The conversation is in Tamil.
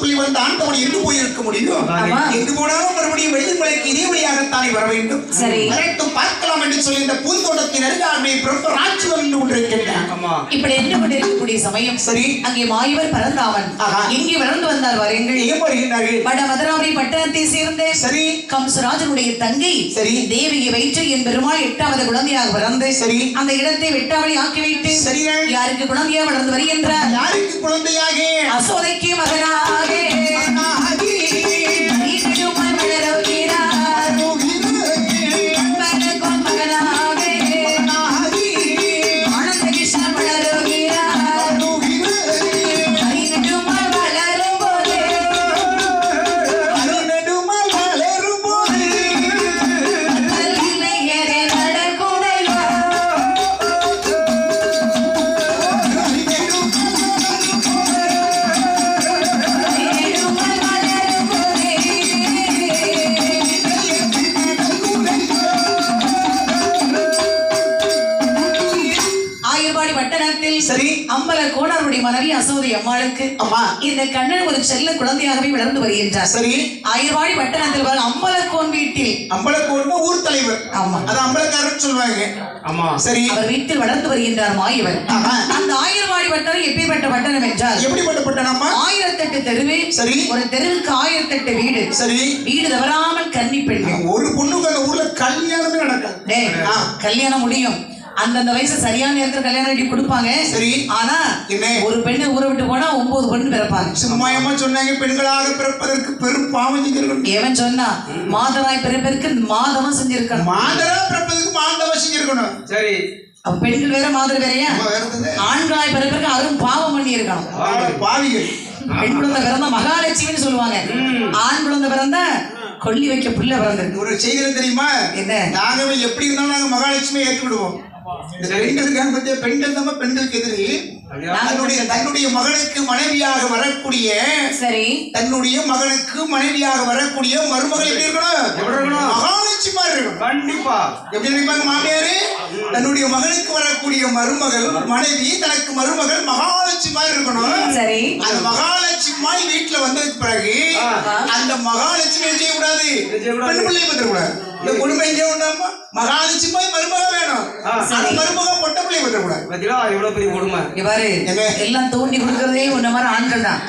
வீட்டுக்குள்ளே வந்து ஆண்டவன் எங்கு போயிருக்க முடியும்? எங்கு போனாலும் மறுபடியும் வெள்ளிமலைக்கு இதே வழியாகத்தானே வர வேண்டும். அனைத்தும் பார்க்கலாம் என்று சொல்லி இந்த பூந்தோட்டத்தின் அருகாமை பிரபு ராட்சதன் என்று கொண்டிருக்கின்றான். இப்படி என்று கொண்டிருக்கக்கூடிய சமயம் சரி அங்கே மாயவர் பரந்தாவன் எங்கே வளர்ந்து வந்தார் வாருங்கள். எங்கே வருகின்றார்கள்? வட மதுராபுரி பட்டணத்தை சேர்ந்த சரி கம்சராஜனுடைய தங்கை சரி தேவியை வைத்து என் பெருமாள் 8வது குழந்தையாக பிறந்து சரி அந்த இடத்தை வெட்டாவளி ஆக்கி வைத்து சரி யாருக்கு குழந்தையாக வளர்ந்து வருகின்றார்? யாருக்கு குழந்தையாக? அசோதைக்கு மகனாக சரி அம்பல கோணாருடைய மனைவி அசோதை அம்மாளுக்கு இந்த கண்ணன் ஒரு செல்ல குழந்தையாகவே வளர்ந்து வருகின்றார். சரி ஆயிரவாடி பட்டணத்தில் அம்பலக்கோன் வீட்டில் அம்பலக்கோன் ஊர் தலைவர். ஆமா அது அம்பலக்காரர் சொல்வாங்க. ஆமா சரி அவர் வீட்டில் வளர்ந்து வருகின்றார் மாயவர். அந்த ஆயிரவாடி பட்டணம் எப்படிப்பட்ட பட்டணம் என்றால் எப்படிப்பட்ட பட்டணம்? 1008 தெருவு. சரி ஒரு தெருவுக்கு 1008 வீடு. சரி வீடு தவறாமல் கன்னி பெண்கள். ஒரு பொண்ணுக்கு அந்த ஊர்ல கல்யாணமே நடக்காது. கல்யாணம் முடியும் அந்தந்த வயசு சரியான நேரத்தில் கல்யாணம் கட்டி கொடுப்பாங்க. சரி ஆனா ஒரு பெண்ணை ஊரை விட்டு போனா 9 பெண்ணு பிறப்பாங்க. சும்மாயமா சொன்னாங்க பெண்களாக பிறப்பதற்கு பெரும் பாவம் செஞ்சிருக்கணும். எவன் சொன்னா? மாதராய் பிறப்பதற்கு மாதவம் செஞ்சிருக்கணும். மாதரா பிறப்பதற்கு மாதவம் செஞ்சிருக்கணும். சரி அப்ப பெண்கள் வேற மாதிரி வேறையா? ஆண்களாய் பிறப்பதற்கு அரும் பாவம் பண்ணி இருக்கணும். பாவிகள். பெண் குழந்தை பிறந்தா மகாலட்சுமின்னு சொல்லுவாங்க. ஆண் குழந்தை பிறந்தா கொல்லி வைக்க புள்ள பிறந்தது. ஒரு செய்தி தெரியுமா? என்ன? நாங்க எப்படி இருந்தாலும் நாங்க மகாலட்சுமியை ஏற்றுவிடுவோம். பெண்கள் நம்ம பெண்களுக்கு எதிரி தன்னுடைய மகனுக்கு மனைவியாக வரக்கூடிய சரி தன்னுடைய மகனுக்கு மனைவியாக வரக்கூடிய மருமகள் எப்படி இருக்கணும்? மகாலட்சுமா இருக்கணும். கண்டிப்பா. எப்படி நினைப்பாங்க மாமியாரு? தன்னுடைய மகனுக்கு வரக்கூடிய மருமகள் மனைவி தனக்கு மருமகள் மகாலட்சுமா இருக்கணும். சரி அந்த மகாலட்சுமாய் வீட்டுல வந்ததுக்கு பிறகு அந்த மகாலட்சுமி செய்யக்கூடாது, பெண் பிள்ளையை பத்திரக்கூடாது. இந்த கொடுமை எங்கே உண்டாமா? மகாலட்சுமாய் மருமக வேணும். மருமக பொட்ட பிள்ளையை பத்திரக்கூடாது. எவ்வளவு பெரிய கொடுமை. எல்லாம் தோண்டி கொடுக்கறதே உன்ன மாதிரி ஆண்கள் தான்.